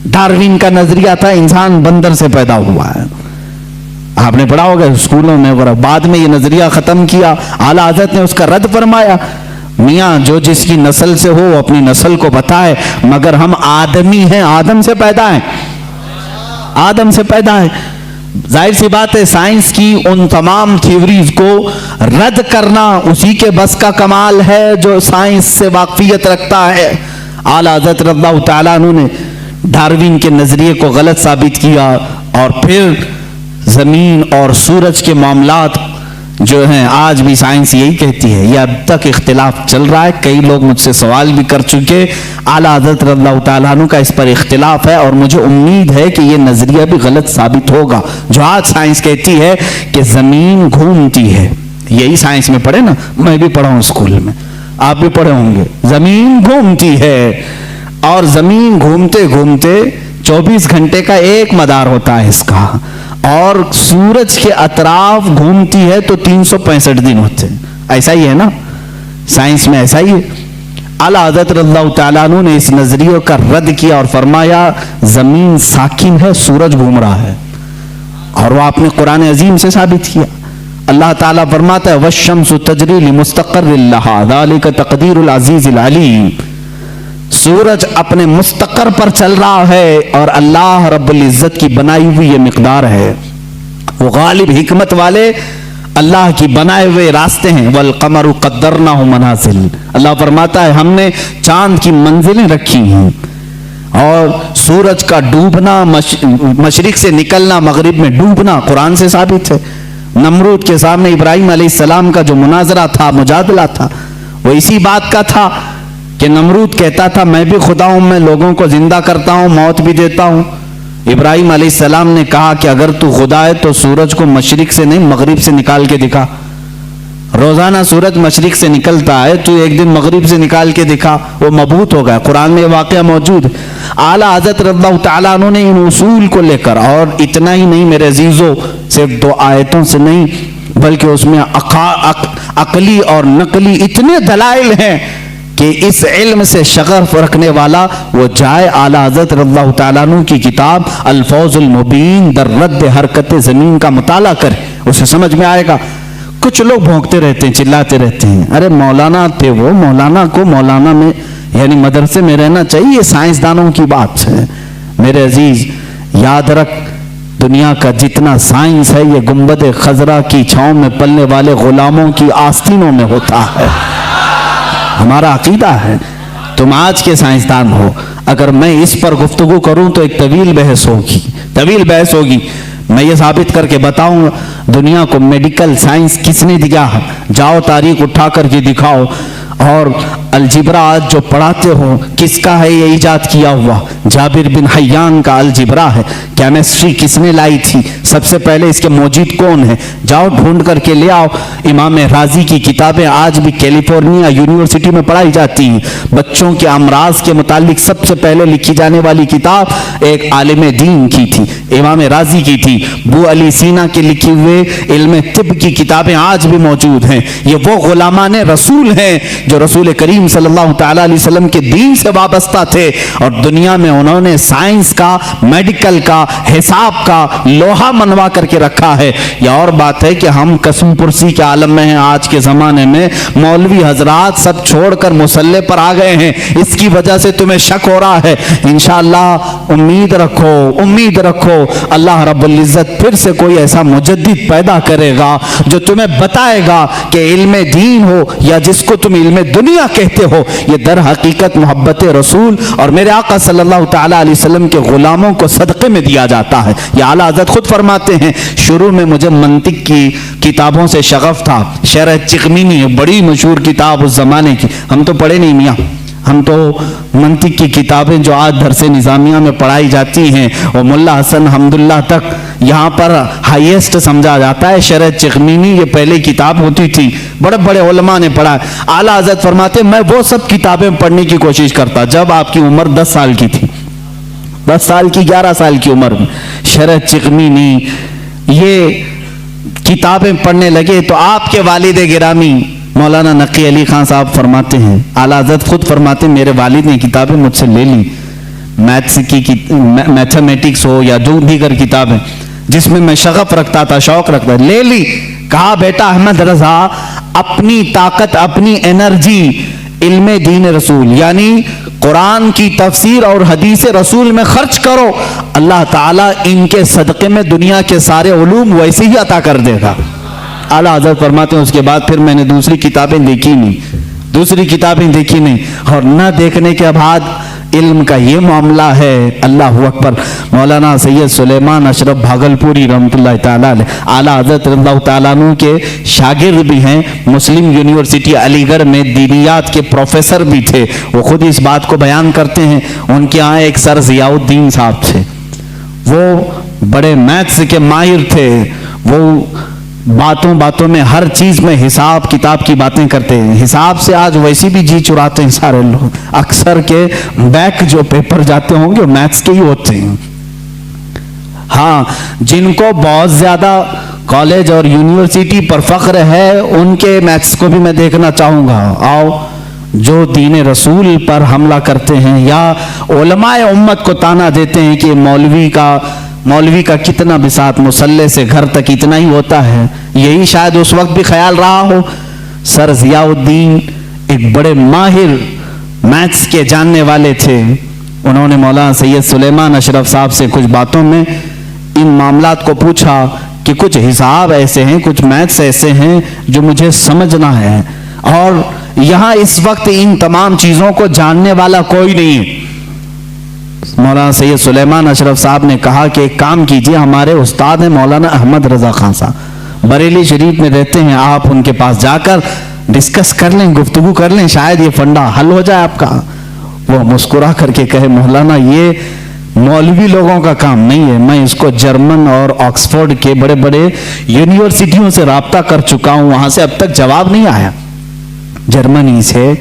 Darwin کا نظریہ تھا انسان بندر سے پیدا ہوا ہے، آپ نے پڑھا ہوگا اسکولوں میں وغیرہ. بعد میں یہ نظریہ ختم کیا، اعلیٰ حضرت نے اس کا رد فرمایا، میاں جو جس کی نسل سے ہو اپنی نسل کو بتائے، مگر ہم آدمی ہیں، آدم سے پیدا ہیں، آدم سے پیدا ہے. ظاہر سی بات ہے سائنس کی ان تمام تھیوریز کو رد کرنا اسی کے بس کا کمال ہے جو سائنس سے واقفیت رکھتا ہے. اعلیٰ حضرت رضی اللہ تعالیٰ عنہ نے ڈارون کے نظریے کو غلط ثابت کیا، اور پھر زمین اور سورج کے معاملات جو ہیں آج بھی سائنس یہی کہتی ہے. یہ اب تک اختلاف چل رہا ہے، کئی لوگ مجھ سے سوال بھی کر چکے. اعلیٰ حضرت رضی اللہ تعالیٰ عنہ کا اس پر اختلاف ہے، اور مجھے امید ہے کہ یہ نظریہ بھی غلط ثابت ہوگا. جو آج سائنس کہتی ہے کہ زمین گھومتی ہے، یہی سائنس میں پڑھے نا، میں بھی پڑھا ہوں اسکول میں، آپ بھی پڑھے ہوں گے. زمین گھومتی ہے، اور زمین گھومتے گھومتے 24 گھنٹے کا ایک مدار ہوتا ہے اس کا، اور سورج کے اطراف گھومتی ہے تو 365 دن ہوتے ہیں. ایسا ہی ہے نا، سائنس میں ایسا ہی ہے. اعلیٰ حضرت رضی اللہ تعالیٰ عنہ نے اس نظریے کا رد کیا اور فرمایا زمین ساکن ہے، سورج گھوم رہا ہے، اور وہ آپ نے قرآن عظیم سے ثابت کیا. اللہ تعالیٰ فرماتا ہے وَالشَّمْسُ تَجْرِي لِمُسْتَقَرٍّ لَهَا ذَلِكَ تَقْدِيرُ الْعَزِيزِ الْعَلِيمِ. سورج اپنے مستقر پر چل رہا ہے، اور اللہ رب العزت کی بنائی ہوئی یہ مقدار ہے. وہ غالب حکمت والے اللہ کی بنائے ہوئے راستے ہیں. وَالْقَمَرُ قَدَّرْنَاهُ مَنَازِلَ. اللہ فرماتا ہے ہم نے چاند کی منزلیں رکھی ہیں، اور سورج کا ڈوبنا، مشرق سے نکلنا مغرب میں ڈوبنا قرآن سے ثابت ہے. نمرود کے سامنے ابراہیم علیہ السلام کا جو مناظرہ تھا، مجادلہ تھا، وہ اسی بات کا تھا کہ نمرود کہتا تھا میں بھی خدا ہوں، میں لوگوں کو زندہ کرتا ہوں، موت بھی دیتا ہوں. ابراہیم علیہ السلام نے کہا کہ اگر تو خدا ہے تو سورج کو مشرق سے نہیں مغرب سے نکال کے دکھا. روزانہ سورج مشرق سے نکلتا ہے، تو ایک دن مغرب سے نکال کے دکھا. وہ مبہوت ہو گیا. قرآن میں یہ واقعہ موجود ہے. اعلیٰ حضرت رضی اللہ تعالیٰ عنہ نے ان اصول کو لے کر، اور اتنا ہی نہیں میرے عزیزو، صرف 2 آیتوں سے نہیں بلکہ اس میں عقلی اور نقلی اتنے دلائل ہیں کہ اس علم سے شغف رکھنے والا وہ جائے اعلیٰ حضرت رضی اللہ تعالیٰ عنہ کی کتاب الفوز المبین در رد حرکت زمین کا مطالعہ کرے، اسے سمجھ میں آئے گا. کچھ لوگ بھونکتے رہتے ہیں، چلاتے رہتے ہیں، ارے مولانا تھے وہ، مولانا کو مولانا میں یعنی مدرسے میں رہنا چاہیے، یہ سائنسدانوں کی بات ہے. میرے عزیز یاد رکھ، دنیا کا جتنا سائنس ہے یہ گنبد خضرا کی چھاؤں میں پلنے والے غلاموں کی آستینوں میں ہوتا ہے. ہمارا عقیدہ ہے. تم آج کے سائنسدان ہو، اگر میں اس پر گفتگو کروں تو ایک طویل بحث ہوگی. میں یہ ثابت کر کے بتاؤں دنیا کو میڈیکل سائنس کس نے دیا ہے. جاؤ تاریخ اٹھا کر کے دکھاؤ. اور الجبرا آج جو پڑھاتے ہو کس کا ہے یہ ایجاد کیا ہوا؟ جابر بن حیان کا الجبرا ہے. کیمسٹری کس نے لائی تھی؟ سب سے پہلے اس کے موجد کون ہے؟ جاؤ ڈھونڈ کر کے لے آؤ. امام رازی کی کتابیں آج بھی کیلیفورنیا یونیورسٹی میں پڑھائی جاتی ہیں. بچوں کے امراض کے متعلق سب سے پہلے لکھی جانے والی کتاب ایک عالم دین کی تھی، امام رازی کی تھی. بو علی سینا کے لکھی ہوئے علم طب کی کتابیں آج بھی موجود ہیں. یہ وہ غلامان رسول ہیں جو رسول کریم صلی اللہ تعالیٰ علیہ وسلم کے دین سے وابستہ تھے، اور دنیا میں انہوں نے سائنس کا، میڈیکل کا، حساب کا لوہا منوا کر کے رکھا ہے. یہ اور بات ہے کہ ہم قسم پرسی کے عالم میں ہیں. آج کے زمانے میں مولوی حضرات سب چھوڑ کر مسلح پر آ گئے ہیں. اس کی وجہ سے تمہیں شک ہو رہا ہے. انشاءاللہ امید رکھو اللہ رب العزت پھر سے کوئی ایسا مجدد پیدا کرے گا جو تمہیں بتائے گا کہ علم دین ہو یا جس کو تم علم دنیا کہتے ہو، یہ در حقیقت محبت رسول اور میرے آقا صلی اللہ تعالیٰ علیہ وسلم کے غلاموں کو صدقے میں دیا جاتا ہے. یہ اعلیٰ حضرت خود فرماتے ہیں شروع میں مجھے منطق کی کتابوں سے شغف تھا. شرح چغمینی بڑی مشہور کتاب اس زمانے کی، ہم تو پڑھے نہیں میاں. ہم تو منطق کی کتابیں جو آج درس نظامیہ میں پڑھائی جاتی ہیں وہ ملا حسن حمداللہ تک یہاں پر ہائیسٹ سمجھا جاتا ہے. شرح چغمینی یہ پہلے کتاب ہوتی تھی، بڑے بڑے علماء نے پڑھا. اعلیٰ حضرت فرماتے میں وہ سب کتابیں پڑھنے کی کوشش کرتا جب آپ کی عمر 10 سال کی تھی، 10 سال کی 11 سال کی عمر میں شرح چغمینی یہ کتابیں پڑھنے لگے. تو آپ کے والد گرامی مولانا نقی علی خان صاحب فرماتے ہیں، اعلیٰ حضرت خود فرماتے ہیں میرے والد نے کتابیں مجھ سے لے لی. میتھمیٹکس ہو یا جو دیگر کتابیں جس میں میں شغف رکھتا تھا، شوق رکھتا تھا، لے لی. کہا بیٹا احمد رضا اپنی طاقت، اپنی انرجی علم دین رسول یعنی قرآن کی تفسیر اور حدیث رسول میں خرچ کرو، اللہ تعالیٰ ان کے صدقے میں دنیا کے سارے علوم ویسے ہی عطا کر دے گا. اعلیٰ حضرت فرماتے ہیں اس کے بعد پھر میں نے دوسری کتابیں دیکھی نہیں، اور نہ دیکھنے کے بعد علم کا یہ معاملہ ہے. اللہ اکبر. مولانا سید سلیمان اشرف بھاگلپوری رحمۃ اللہ تعالیٰ علیہ اعلیٰ حضرت رضی اللہ تعالیٰ عنہ کے شاگرد بھی ہیں، مسلم یونیورسٹی علی گڑھ میں دینیات کے پروفیسر بھی تھے. وہ خود اس بات کو بیان کرتے ہیں. ان کے یہاں ایک سر ضیاء الدین صاحب تھے، وہ بڑے میتھس کے ماہر تھے. وہ باتوں میں ہر چیز میں حساب کتاب کی باتیں کرتے ہیں. حساب سے آج ویسی بھی جی چراتے ہیں سارے لوگ. اکثر کے بیک جو پیپر جاتے ہوں گے وہ میتھس کے ہی ہوتے ہیں. ہاں، جن کو بہت زیادہ کالج اور یونیورسٹی پر فخر ہے ان کے میتھس کو بھی میں دیکھنا چاہوں گا. آؤ، جو دین رسول پر حملہ کرتے ہیں یا علماء امت کو تانا دیتے ہیں کہ مولوی کا کتنا بساط مسلح سے گھر تک اتنا ہی ہوتا ہے، یہی شاید اس وقت بھی خیال رہا ہو. سر ضیاء الدین ایک بڑے ماہر میتھس کے جاننے والے تھے. انہوں نے مولانا سید سلیمان اشرف صاحب سے کچھ باتوں میں ان معاملات کو پوچھا کہ کچھ حساب ایسے ہیں، کچھ میتھس ایسے ہیں جو مجھے سمجھنا ہے، اور یہاں اس وقت ان تمام چیزوں کو جاننے والا کوئی نہیں ہے. مولانا سید سلیمان اشرف صاحب نے کہا کہ ایک کام کیجئے، ہمارے استاد ہیں مولانا احمد رضا خان صاحب، بریلی شریف میں رہتے ہیں، آپ ان کے پاس جا کر ڈسکس کر لیں، گفتگو کر لیں، شاید یہ فنڈا حل ہو جائے آپ کا. وہ مسکرا کر کے کہے مولانا یہ مولوی لوگوں کا کام نہیں ہے، میں اس کو جرمن اور آکسفورڈ کے بڑے بڑے یونیورسٹیوں سے رابطہ کر چکا ہوں، وہاں سے اب تک جواب نہیں آیا. جرمنی سے